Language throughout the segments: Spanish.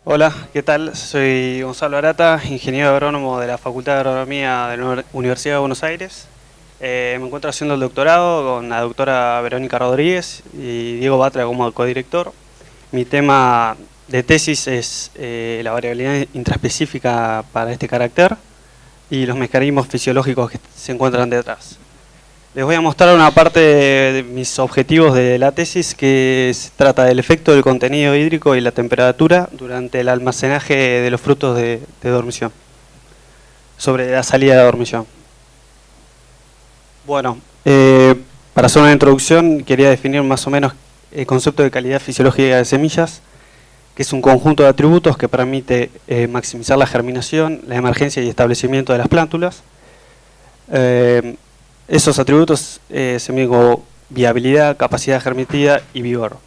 Hola, ¿qué tal? Soy Gonzalo Arata, ingeniero agrónomo de la Facultad de Agronomía de la Universidad de Buenos Aires. Me encuentro haciendo el doctorado con la doctora Verónica Rodríguez y Diego Batra como codirector. Mi tema de tesis es la variabilidad intraespecífica para este carácter y los mecanismos fisiológicos que se encuentran detrás. Les voy a mostrar una parte de mis objetivos de la tesis que se trata del efecto del contenido hídrico y la temperatura durante el almacenaje de los frutos de dormición, sobre la salida de dormición. Bueno, para hacer una introducción quería definir más o menos el concepto de calidad fisiológica de semillas, que es un conjunto de atributos que permite maximizar la germinación, la emergencia y establecimiento de las plántulas. Esos atributos se miden como viabilidad, capacidad germinativa y vigor.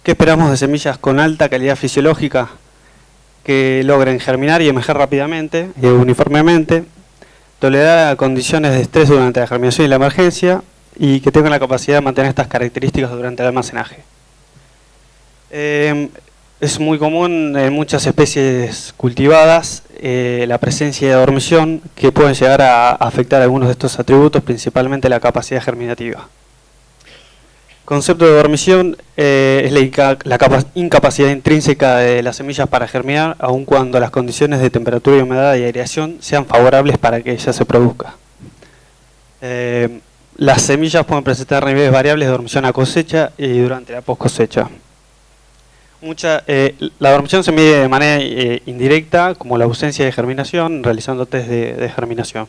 ¿Qué esperamos de semillas con alta calidad fisiológica? Que logren germinar y emerger rápidamente y uniformemente, tolerar a condiciones de estrés durante la germinación y la emergencia, y que tengan la capacidad de mantener estas características durante el almacenaje. Es muy común en muchas especies cultivadas la presencia de dormición, que pueden llegar a afectar algunos de estos atributos, principalmente la capacidad germinativa. Concepto de dormición es la incapacidad intrínseca de las semillas para germinar, aun cuando las condiciones de temperatura y humedad y aireación sean favorables para que ella se produzca. Las semillas pueden presentar niveles variables de dormición a cosecha y durante la post cosecha. La dormición se mide de manera indirecta, como la ausencia de germinación, realizando test de germinación.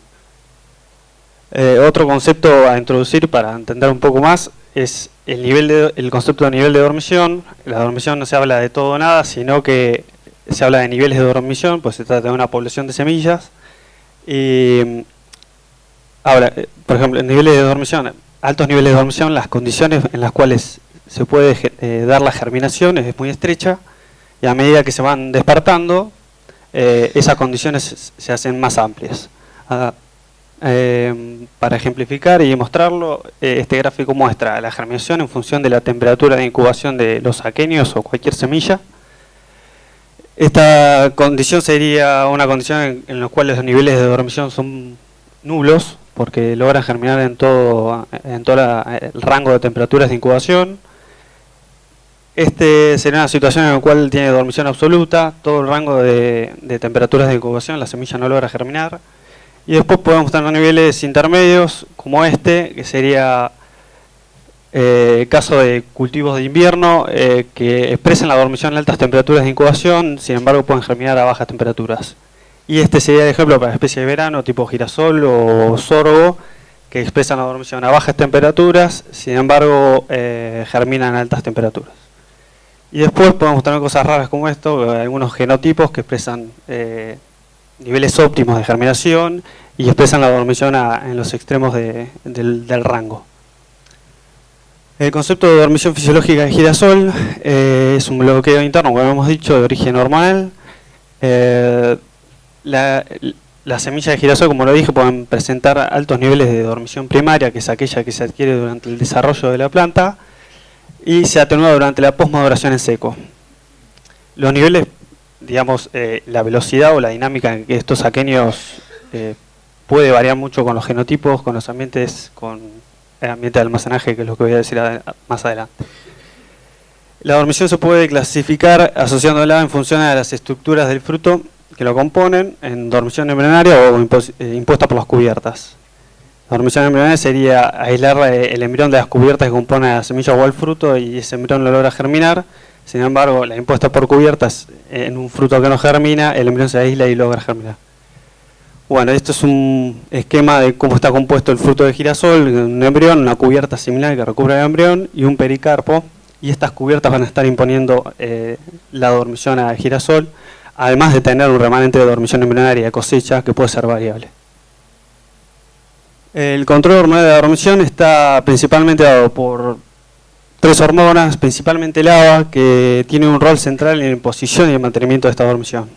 Otro concepto a introducir para entender un poco más es el concepto de nivel de dormición. La dormición no se habla de todo o nada, sino que se habla de niveles de dormición, pues se trata de una población de semillas. Y por ejemplo, en niveles de dormición, altos niveles de dormición, las condiciones en las cuales se puede dar la germinación es muy estrecha, y a medida que se van despertando, esas condiciones se hacen más amplias. Para ejemplificar y mostrarlo, este gráfico muestra la germinación en función de la temperatura de incubación de los aquenios o cualquier semilla. Esta condición sería una condición en la cual los niveles de dormición son nulos, porque logran germinar en todo el rango de temperaturas de incubación. Sería una situación en la cual tiene dormición absoluta, todo el rango de temperaturas de incubación, la semilla no logra germinar. Y después podemos tener niveles intermedios, como que sería caso de cultivos de invierno, que expresan la dormición en altas temperaturas de incubación, sin embargo pueden germinar a bajas temperaturas. Y este sería el ejemplo para especies de verano, tipo girasol o sorgo, que expresan la dormición a bajas temperaturas, sin embargo germinan a altas temperaturas. Y después podemos tener cosas raras como esto, algunos genotipos que expresan niveles óptimos de germinación y expresan la dormición en los extremos del rango. El concepto de dormición fisiológica de girasol es un bloqueo interno, como hemos dicho, de origen hormonal. Las semillas de girasol, como lo dije, pueden presentar altos niveles de dormición primaria, que es aquella que se adquiere durante el desarrollo de la planta, y se atenúa durante la postmaduración en seco. Los niveles, digamos, la velocidad o la dinámica en que estos aquenios puede variar mucho con los genotipos, con los ambientes, con el ambiente de almacenaje, que es lo que voy a decir más adelante. La dormición se puede clasificar asociándola en función de las estructuras del fruto que lo componen, en dormición embrionaria o impuesta por las cubiertas. La dormición embrionaria sería aislar el embrión de las cubiertas que componen la semilla o el fruto, y ese embrión lo logra germinar. Sin embargo, la impuesta por cubiertas en un fruto que no germina, el embrión se aísla y logra germinar. Bueno, esto es un esquema de cómo está compuesto el fruto de girasol: un embrión, una cubierta similar que recubre el embrión y un pericarpo. Y estas cubiertas van a estar imponiendo la dormición al girasol, además de tener un remanente de dormición embrionaria de cosecha que puede ser variable. El control hormonal de la dormición está principalmente dado por tres hormonas, principalmente el ABA, que tiene un rol central en la imposición y el mantenimiento de esta dormición.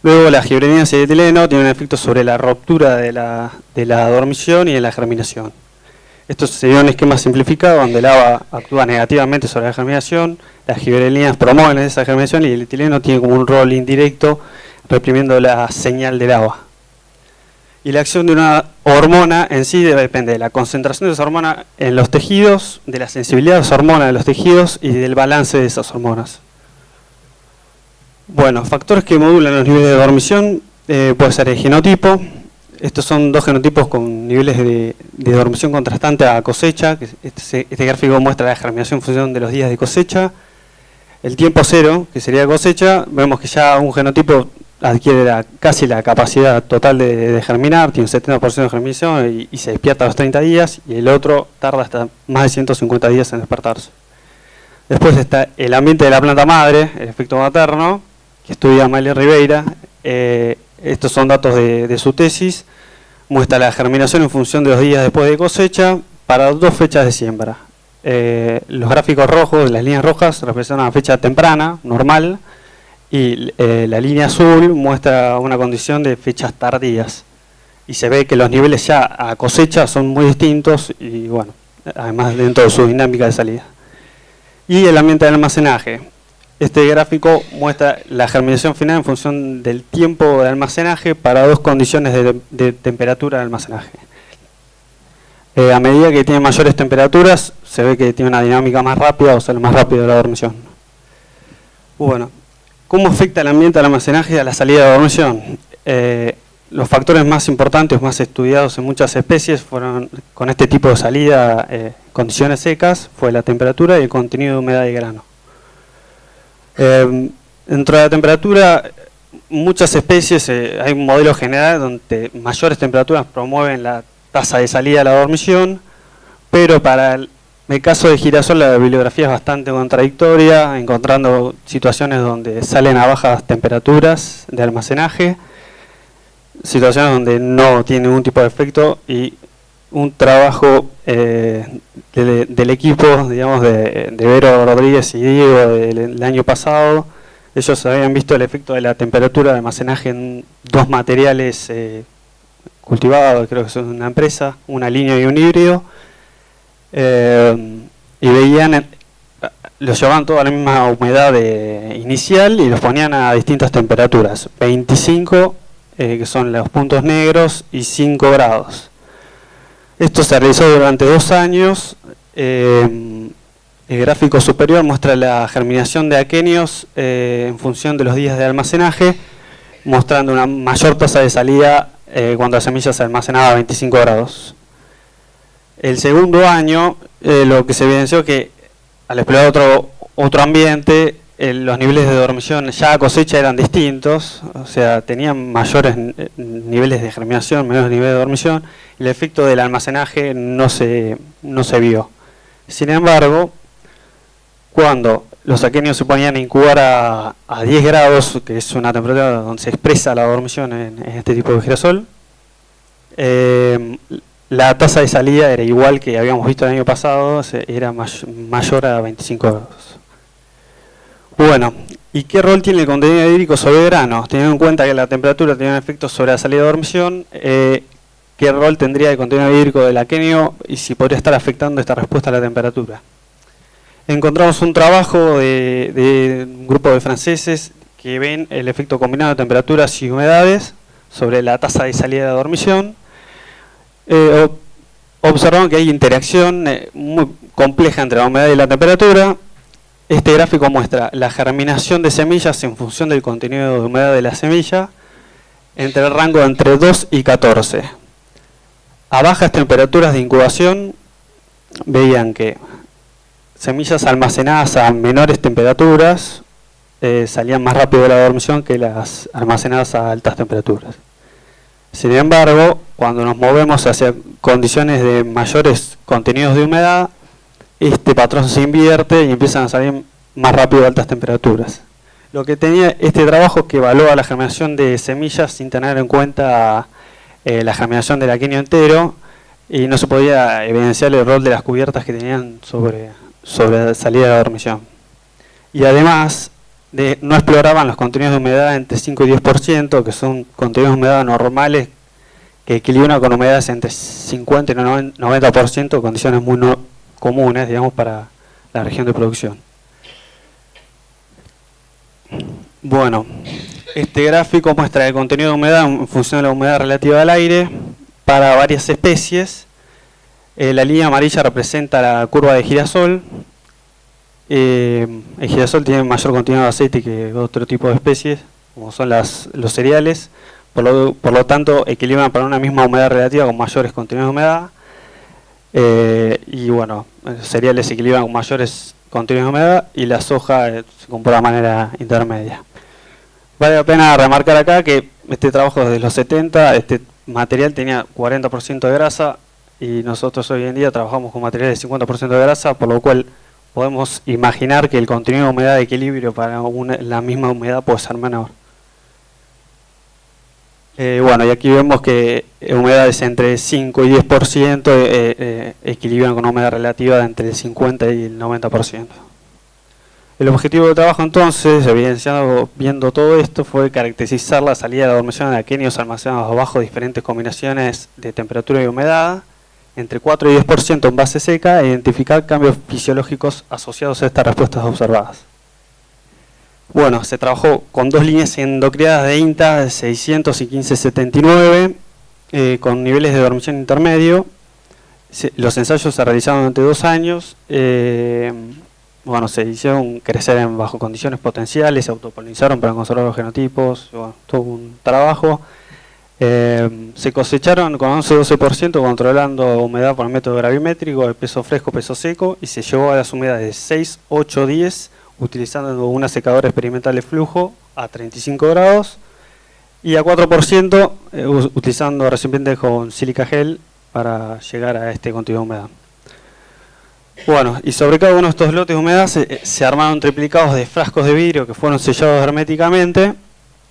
Luego la gibrenina y el etileno tienen un efecto sobre la ruptura de la dormición y en la germinación. Esto sería un esquema simplificado donde el agua actúa negativamente sobre la germinación, las gibberelinas promueven esa germinación y el etileno tiene como un rol indirecto reprimiendo la señal del agua. Y la acción de una hormona en sí depende de la concentración de esa hormona en los tejidos, de la sensibilidad de esa hormona en los tejidos y del balance de esas hormonas. Bueno, factores que modulan los niveles de dormición puede ser el genotipo. Estos son dos genotipos con niveles de dormición contrastante a cosecha. Este gráfico muestra la germinación en función de los días de cosecha. El tiempo cero, que sería cosecha, vemos que ya un genotipo adquiere casi la capacidad total de germinar, tiene un 70% de germinación y se despierta a los 30 días, y el otro tarda hasta más de 150 días en despertarse. Después está el ambiente de la planta madre, el efecto materno, que estudia Amalia Ribeira. Estos son datos de su tesis. Muestra la germinación en función de los días después de cosecha para 2 fechas de siembra. Los gráficos rojos, las líneas rojas, representan una fecha temprana, normal, y la línea azul muestra una condición de fechas tardías. Y se ve que los niveles ya a cosecha son muy distintos y, bueno, además dentro de su dinámica de salida. Y el ambiente de almacenaje. Este gráfico muestra la germinación final en función del tiempo de almacenaje para 2 condiciones de temperatura de almacenaje. A medida que tiene mayores temperaturas, se ve que tiene una dinámica más rápida o sale más rápido de la dormición. Bueno, ¿cómo afecta el ambiente al almacenaje y a la salida de dormición? Los factores más importantes, más estudiados en muchas especies, fueron con este tipo de salida, condiciones secas, fue la temperatura y el contenido de humedad de grano. Dentro de la temperatura, muchas especies, hay un modelo general donde mayores temperaturas promueven la tasa de salida de la dormición, pero para el caso de girasol la bibliografía es bastante contradictoria, encontrando situaciones donde salen a bajas temperaturas de almacenaje, situaciones donde no tiene ningún tipo de efecto, y un trabajo del equipo, digamos, de Vero Rodríguez y Diego del año pasado. Ellos habían visto el efecto de la temperatura de almacenaje en 2 materiales cultivados, creo que son una empresa, una línea y un híbrido, y veían, los llevaban toda la misma humedad inicial y los ponían a distintas temperaturas, 25, que son los puntos negros, y 5 grados. Esto se realizó durante 2 años. El gráfico superior muestra la germinación de aquenios en función de los días de almacenaje, mostrando una mayor tasa de salida cuando la semilla se almacenaba a 25 grados. El segundo año, lo que se evidenció que al explorar otro ambiente, los niveles de dormición ya a cosecha eran distintos, o sea, tenían mayores niveles de germinación, menores niveles de dormición, y el efecto del almacenaje no se vio. Sin embargo, cuando los aquenios se ponían a incubar a 10 grados, que es una temperatura donde se expresa la dormición en este tipo de girasol, la tasa de salida era igual que habíamos visto el año pasado, era mayor a 25 grados. Bueno, ¿y qué rol tiene el contenido hídrico sobre el grano? Teniendo en cuenta que la temperatura tiene un efecto sobre la salida de dormición, ¿qué rol tendría el contenido hídrico del aquenio y si podría estar afectando esta respuesta a la temperatura? Encontramos un trabajo de un grupo de franceses que ven el efecto combinado de temperaturas y humedades sobre la tasa de salida de dormición. Observaron que hay interacción muy compleja entre la humedad y la temperatura. Este gráfico muestra la germinación de semillas en función del contenido de humedad de la semilla entre el rango de entre 2 y 14. A bajas temperaturas de incubación veían que semillas almacenadas a menores temperaturas salían más rápido de la dormición que las almacenadas a altas temperaturas. Sin embargo, cuando nos movemos hacia condiciones de mayores contenidos de humedad, este patrón se invierte y empiezan a salir más rápido a altas temperaturas. Lo que tenía este trabajo es que evalúa la germinación de semillas sin tener en cuenta la germinación del aquenio entero, y no se podía evidenciar el rol de las cubiertas que tenían sobre la salida de la dormición. Y además, no exploraban los contenidos de humedad entre 5 y 10%, que son contenidos de humedad normales que equilibra con humedades entre 50 y 90%, condiciones muy comunes, digamos, para la región de producción. Bueno, este gráfico muestra el contenido de humedad en función de la humedad relativa al aire para varias especies. La línea amarilla representa la curva de girasol. El girasol tiene mayor contenido de aceite que otro tipo de especies, como son los cereales. Por lo tanto, equilibran para una misma humedad relativa con mayores contenidos de humedad. Y bueno, los cereales se equilibran con mayores contenidos de humedad y la soja se comporta de manera intermedia. Vale la pena remarcar acá que este trabajo desde los 70, este material tenía 40% de grasa y nosotros hoy en día trabajamos con materiales de 50% de grasa, por lo cual podemos imaginar que el contenido de humedad de equilibrio para la misma humedad puede ser menor. Bueno, y aquí vemos que humedades entre 5 y 10% equilibran con una humedad relativa de entre el 50 y el 90%. El objetivo de trabajo entonces, viendo todo esto, fue caracterizar la salida de adormecidos de aquenios almacenados bajo diferentes combinaciones de temperatura y humedad, entre 4 y 10% en base seca, e identificar cambios fisiológicos asociados a estas respuestas observadas. Bueno, se trabajó con dos líneas endocrinadas de INTA de 600 y 1579, con niveles de dormición intermedio. Los ensayos se realizaron durante 2 años. Bueno, se hicieron crecer bajo condiciones potenciales, se autopolinizaron para conservar los genotipos, bueno, todo un trabajo. Se cosecharon con 11-12% controlando humedad por el método gravimétrico, de peso fresco, peso seco, y se llevó a las humedades de 6, 8, 10, utilizando una secadora experimental de flujo a 35 grados, y a 4% utilizando recipientes con sílica gel para llegar a este contenido de humedad. Bueno, y sobre cada uno de estos lotes de humedad se armaron triplicados de frascos de vidrio que fueron sellados herméticamente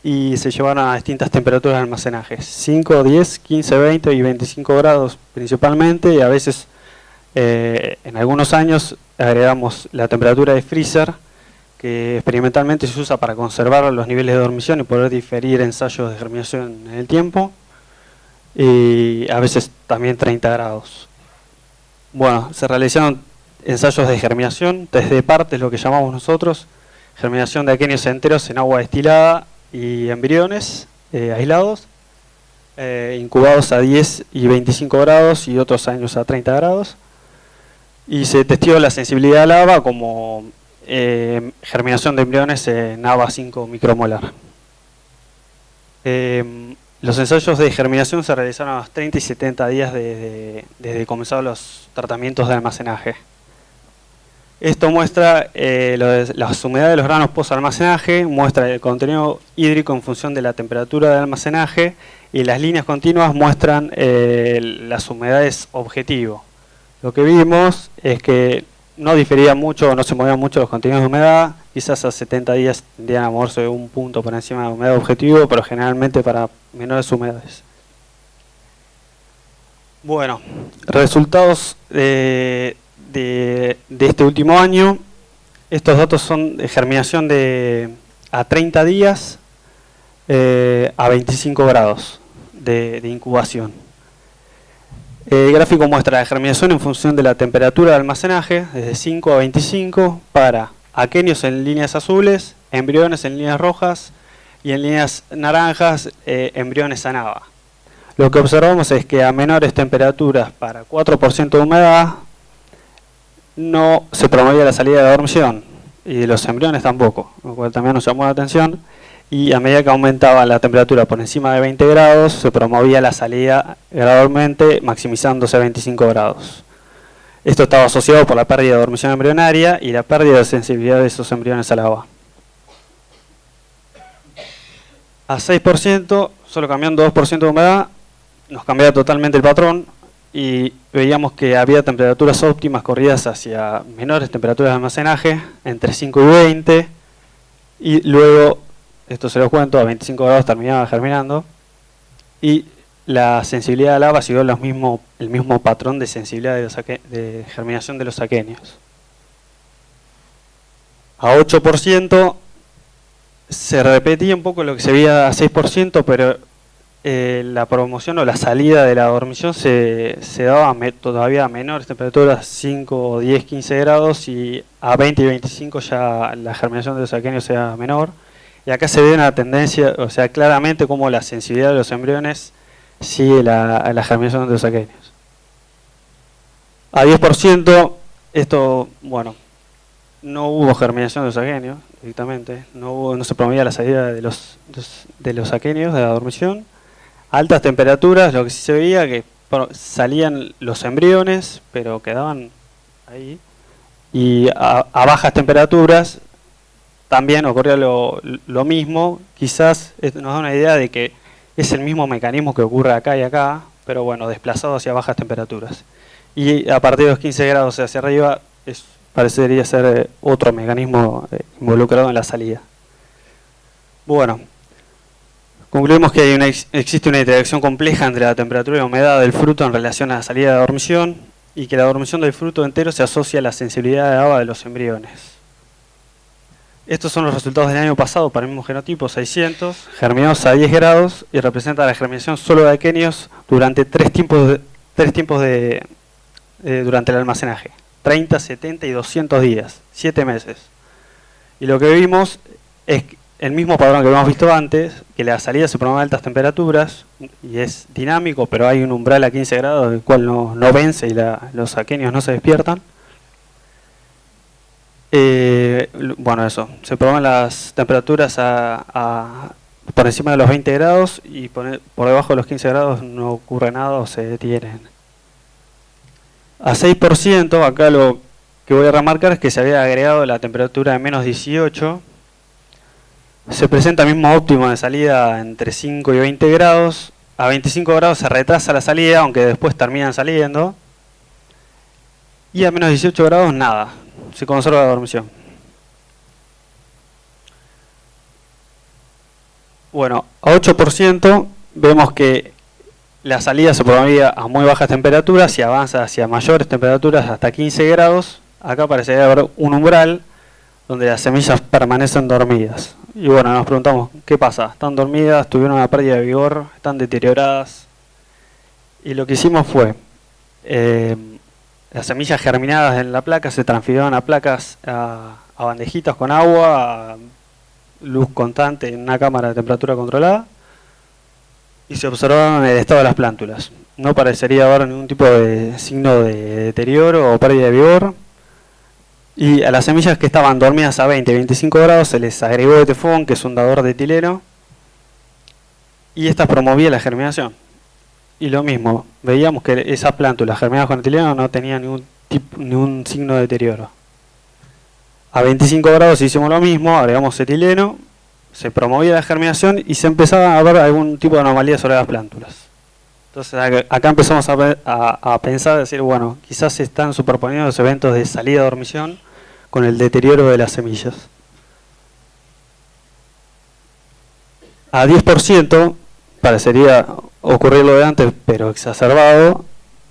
y se llevaron a distintas temperaturas de almacenaje, 5, 10, 15, 20 y 25 grados principalmente, y a veces en algunos años agregamos la temperatura de freezer, que experimentalmente se usa para conservar los niveles de dormición y poder diferir ensayos de germinación en el tiempo, y a veces también 30 grados. Bueno, se realizaron ensayos de germinación, test de partes, lo que llamamos nosotros, germinación de aquenios enteros en agua destilada y embriones aislados, incubados a 10 y 25 grados y otros años a 30 grados. Y se testeó la sensibilidad al ABA como germinación de embriones en ABA 5 micromolar. Los ensayos de germinación se realizaron a los 30 y 70 días desde comenzados los tratamientos de almacenaje. Esto muestra las humedades de los granos post-almacenaje, muestra el contenido hídrico en función de la temperatura de almacenaje, y las líneas continuas muestran las humedades objetivo. Lo que vimos es que no difería mucho, no se movían mucho los contenidos de humedad, quizás a 70 días tendrían a moverse un punto por encima de la humedad objetivo, pero generalmente para menores humedades. Bueno, resultados de este último año. Estos datos son de germinación a 30 días a 25 grados de incubación. El gráfico muestra la germinación en función de la temperatura de almacenaje, desde 5 a 25, para aquenios en líneas azules, embriones en líneas rojas y en líneas naranjas, embriones en ABA. Lo que observamos es que a menores temperaturas para 4% de humedad no se promovía la salida de dormición, y de los embriones tampoco, lo cual también nos llamó la atención. Y a medida que aumentaba la temperatura por encima de 20 grados, se promovía la salida gradualmente, maximizándose a 25 grados. Esto estaba asociado por la pérdida de dormición embrionaria y la pérdida de sensibilidad de esos embriones al agua. A 6%, solo cambiando 2% de humedad, nos cambiaba totalmente el patrón, y veíamos que había temperaturas óptimas corridas hacia menores temperaturas de almacenaje, entre 5 y 20, y luego, esto se lo cuento, a 25 grados terminaba germinando, y la sensibilidad al agua siguió el mismo patrón de sensibilidad de germinación de los aquenios. A 8% se repetía un poco lo que se veía a 6%, pero la promoción o la salida de la dormición se daba todavía a menores temperaturas, 5, 10, 15 grados, y a 20 y 25 ya la germinación de los aquenios sea menor. Y acá se ve una tendencia, o sea, claramente como la sensibilidad de los embriones sigue la germinación de los aquenios. A 10%, esto, bueno, no hubo germinación de los aquenios directamente, no se promovía la salida de los aquenios de la dormición. A altas temperaturas, lo que sí se veía que salían los embriones, pero quedaban ahí. Y a bajas temperaturas también ocurría lo mismo. Quizás nos da una idea de que es el mismo mecanismo que ocurre acá y acá, pero bueno, desplazado hacia bajas temperaturas. Y a partir de los 15 grados hacia arriba, parecería ser otro mecanismo involucrado en la salida. Bueno, concluimos que existe una interacción compleja entre la temperatura y la humedad del fruto en relación a la salida de la dormición, y que la dormición del fruto entero se asocia a la sensibilidad de agua de los embriones. Estos son los resultados del año pasado para el mismo genotipo, 600, germinados a 10 grados, y representa la germinación solo de aquenios durante tres tiempos durante el almacenaje: 30, 70 y 200 días, 7 meses. Y lo que vimos es el mismo patrón que hemos visto antes, que la salida se promueve a altas temperaturas y es dinámico, pero hay un umbral a 15 grados del cual no vence y los aquenios no se despiertan. Bueno, eso, se promueven las temperaturas por encima de los 20 grados y por debajo de los 15 grados no ocurre nada o se detienen. A 6%, acá lo que voy a remarcar es que se había agregado la temperatura de menos 18. Se presenta el mismo óptimo de salida entre 5 y 20 grados. A 25 grados se retrasa la salida, aunque después terminan saliendo. Y a menos 18 grados nada, se conserva la dormición. Bueno, a 8% vemos que la salida se promovía a muy bajas temperaturas y avanza hacia mayores temperaturas hasta 15 grados. Acá parecería haber un umbral donde las semillas permanecen dormidas. Y bueno, nos preguntamos, ¿qué pasa? ¿Están dormidas? ¿Tuvieron una pérdida de vigor? ¿Están deterioradas? Y lo que hicimos fue, las semillas germinadas en la placa se transfirieron a placas, a bandejitas con agua, a luz constante en una cámara de temperatura controlada, y se observaron el estado de las plántulas. No parecería haber ningún tipo de signo de deterioro o pérdida de vigor. Y a las semillas que estaban dormidas a 20 y 25 grados se les agregó etefón, que es un dador de etileno, y estas promovía la germinación. Y lo mismo, veíamos que esas plántulas germinadas con etileno no tenían ningún signo de deterioro. A 25 grados hicimos lo mismo, agregamos etileno, se promovía la germinación y se empezaba a ver algún tipo de anomalía sobre las plántulas. Entonces acá empezamos a pensar, decir, bueno, quizás se están superponiendo los eventos de salida de dormición con el deterioro de las semillas. A 10% parecería ocurrir lo de antes, pero exacerbado.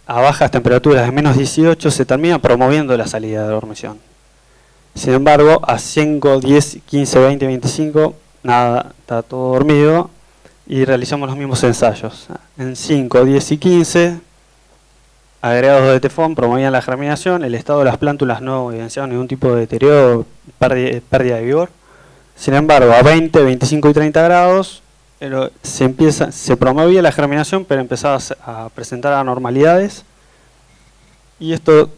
A bajas temperaturas de menos 18 se termina promoviendo la salida de dormición. Sin embargo, a 5, 10, 15, 20, 25, nada, está todo dormido. Y realizamos los mismos ensayos. En 5, 10 y 15, agregados de etefón promovían la germinación. El estado de las plántulas no evidenciaba ningún tipo de deterioro, pérdida de vigor. Sin embargo, a 20, 25 y 30 grados se promovía la germinación, pero empezaba a presentar anormalidades. Y esto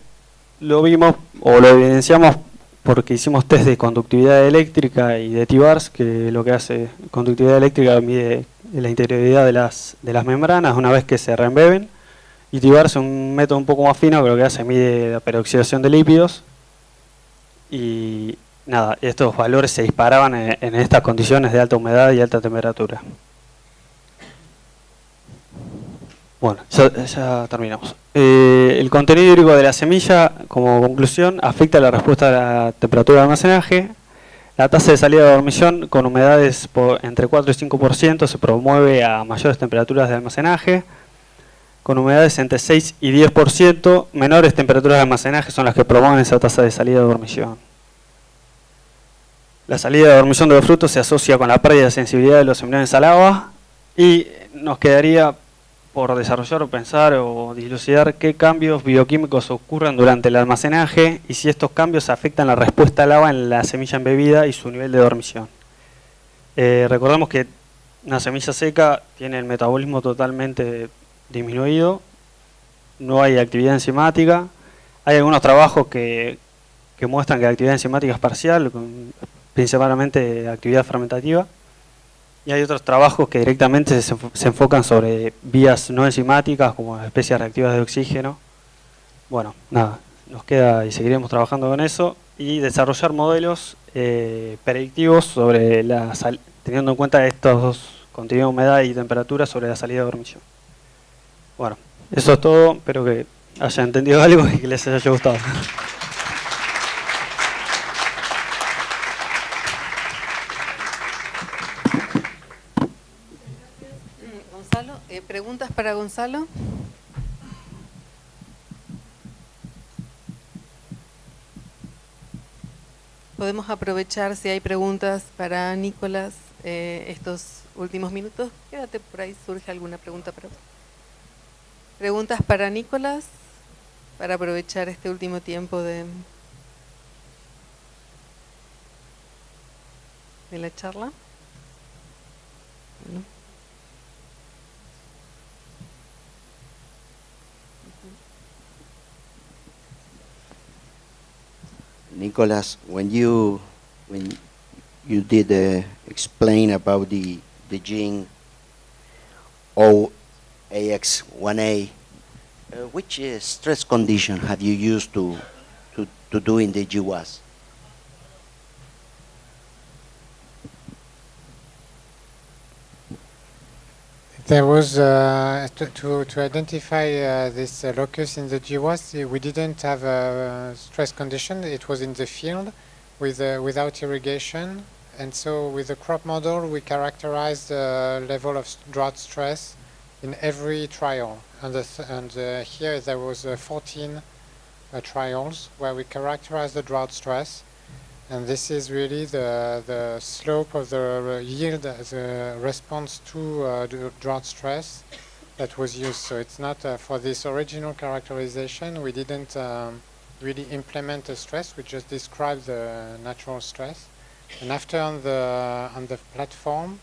lo vimos o lo evidenciamos porque hicimos test de conductividad eléctrica y de T-bars, que lo que hace conductividad eléctrica mide la interioridad de las membranas una vez que se reembeben, y T-bars es un método un poco más fino que lo que hace mide la peroxidación de lípidos. Y nada, estos valores se disparaban en estas condiciones de alta humedad y alta temperatura. Bueno, ya terminamos. El contenido hídrico de la semilla, como conclusión, afecta la respuesta a la temperatura de almacenaje. La tasa de salida de dormición con humedades entre 4 y 5% se promueve a mayores temperaturas de almacenaje. Con humedades entre 6 y 10%, menores temperaturas de almacenaje son las que promueven esa tasa de salida de dormición. La salida de dormición de los frutos se asocia con la pérdida de sensibilidad de los embriones al agua y nos quedaría por desarrollar o pensar o dilucidar qué cambios bioquímicos ocurren durante el almacenaje y si estos cambios afectan la respuesta al agua en la semilla embebida y su nivel de dormición. Recordemos que una semilla seca tiene el metabolismo totalmente disminuido, no hay actividad enzimática, hay algunos trabajos que muestran que la actividad enzimática es parcial, principalmente actividad fermentativa, y hay otros trabajos que directamente se enfocan sobre vías no enzimáticas como especies reactivas de oxígeno. Bueno, nada, nos queda y seguiremos trabajando con eso y desarrollar modelos predictivos sobre teniendo en cuenta estos dos contenidos de humedad y temperatura sobre la salida de dormición. Bueno, eso es todo, espero que hayan entendido algo y que les haya gustado. Gonzalo, ¿preguntas para Gonzalo? Podemos aprovechar si hay preguntas para Nicolás estos últimos minutos. Quédate por ahí, surge alguna pregunta para vos. ¿Preguntas para Nicolás? Para aprovechar este último tiempo de la charla. Bueno. Nicholas, when you did explain about the gene OAX1A, which stress condition have you used to do in the GWAS? There was, to identify this locus in the GWAS, we didn't have a stress condition. It was in the field without irrigation. And so with the crop model, we characterized the level of drought stress in every trial. And here there was 14 trials where we characterized the drought stress. And this is really the slope of the yield as a response to the drought stress that was used. So it's not for this original characterization, we didn't really implement a stress, we just described the natural stress. And after on the platform,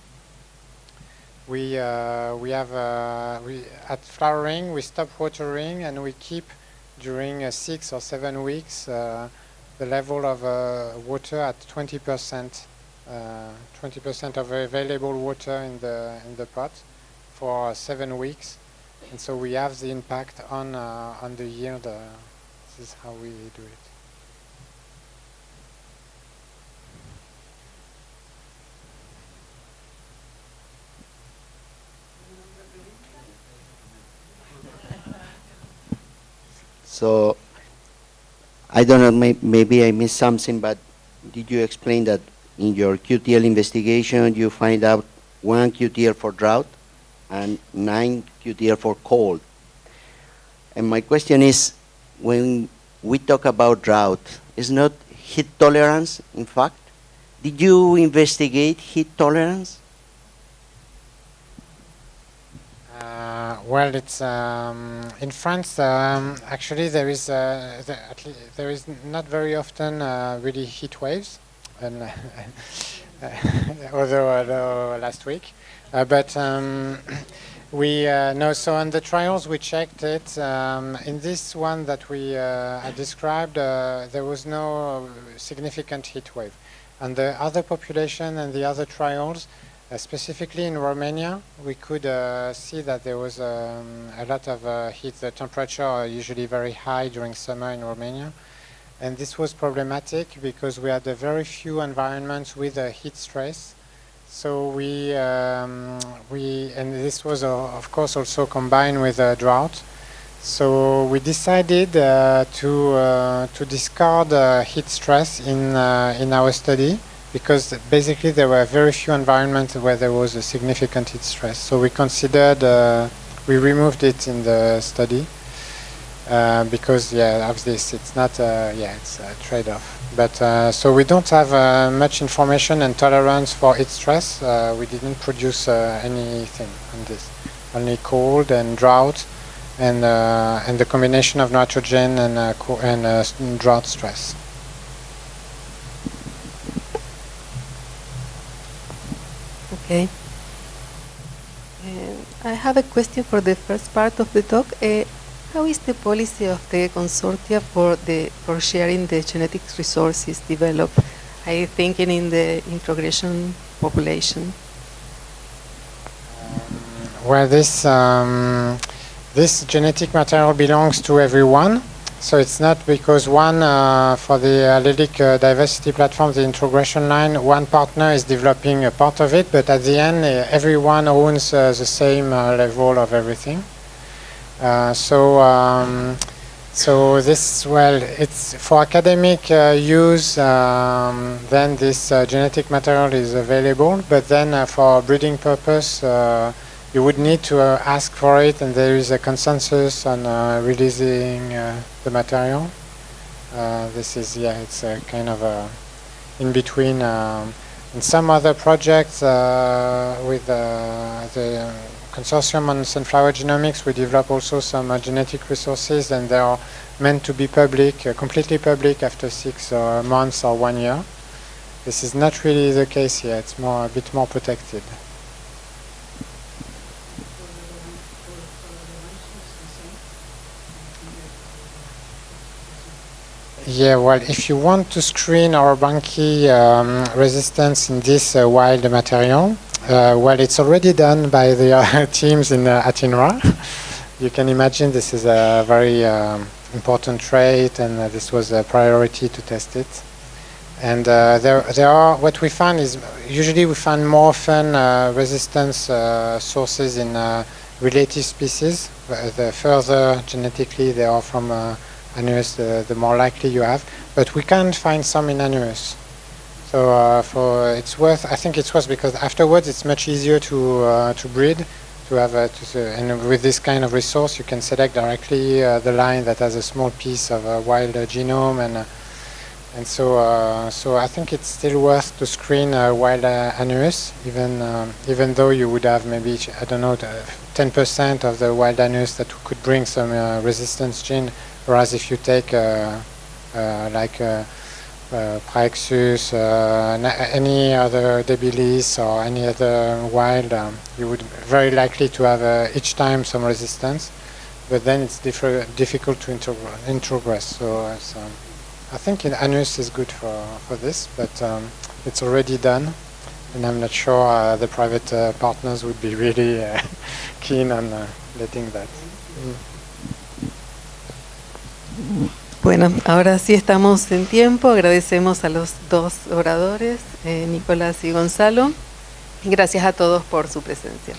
we have at flowering we stop watering and we keep during 6 or 7 weeks the level of water at 20%, 20% of available water in the pot for 7 weeks, and so we have the impact on the yield. This is how we do it. So I don't know, maybe I missed something, but did you explain that in your QTL investigation you find out 1 QTL for drought and 9 QTL for cold? And my question is, when we talk about drought, is not heat tolerance, in fact? Did you investigate heat tolerance? Well, it's in France. Actually, there is not very often really heat waves, and although last week, but we know. So on the trials, we checked it. In this one that we I described, there was no significant heat wave. On the other population and the other trials. Specifically in Romania, we could see that there was a lot of heat. The temperature are usually very high during summer in Romania. And this was problematic because we had a very few environments with heat stress. So and this was of course also combined with a drought. So we decided to discard heat stress in our study, because basically there were very few environments where there was a significant heat stress. So we considered, we removed it in the study because of this. It's not, it's a trade-off. But so we don't have much information and tolerance for heat stress. We didn't produce anything on this. only cold and drought, and the combination of nitrogen and drought stress. Okay. I have a question for the first part of the talk. How is the policy of the consortia for sharing the genetic resources developed? I thinking in the introgression population. Well, this genetic material belongs to everyone, so it's not because one for the allelic diversity platform, the introgression line, one partner is developing a part of it, but at the end, everyone owns the same level of everything. So this, well, it's for academic use, then this genetic material is available, but then for breeding purpose, you would need to ask for it, and there is a consensus on releasing the material. This is, yeah, it's a kind of a in between. In some other projects with the consortium on sunflower genomics, we develop also some genetic resources, and they are meant to be public, completely public after 6 months or 1 year. This is not really the case here. It's a bit more protected. Yeah, well, if you want to screen Orobanche resistance in this wild material, well, it's already done by the teams at INRA. You can imagine this is a very important trait, and this was a priority to test it. And there are, what we find is, usually we find more often resistance sources in related species. The further genetically they are from Anuus, the more likely you have. But we can't find some in Anuus. So it's worth, I think it's worth, because afterwards it's much easier to breed, to have and with this kind of resource you can select directly the line that has a small piece of a wild genome, and so I think it's still worth to screen wild Anuus, even though you would have maybe, I don't know, 10% of the wild Anuus that could bring some resistance gene, whereas if you take like Praexus, any other Debilis or any other wild, you would very likely to have each time some resistance, but then it's difficult to introgress. So I think Anuus is good for this, but it's already done, and I'm not sure the private partners would be really keen on letting that. Bueno, ahora sí estamos en tiempo. Agradecemos a los dos oradores, Nicolás y Gonzalo. Y gracias a todos por su presencia.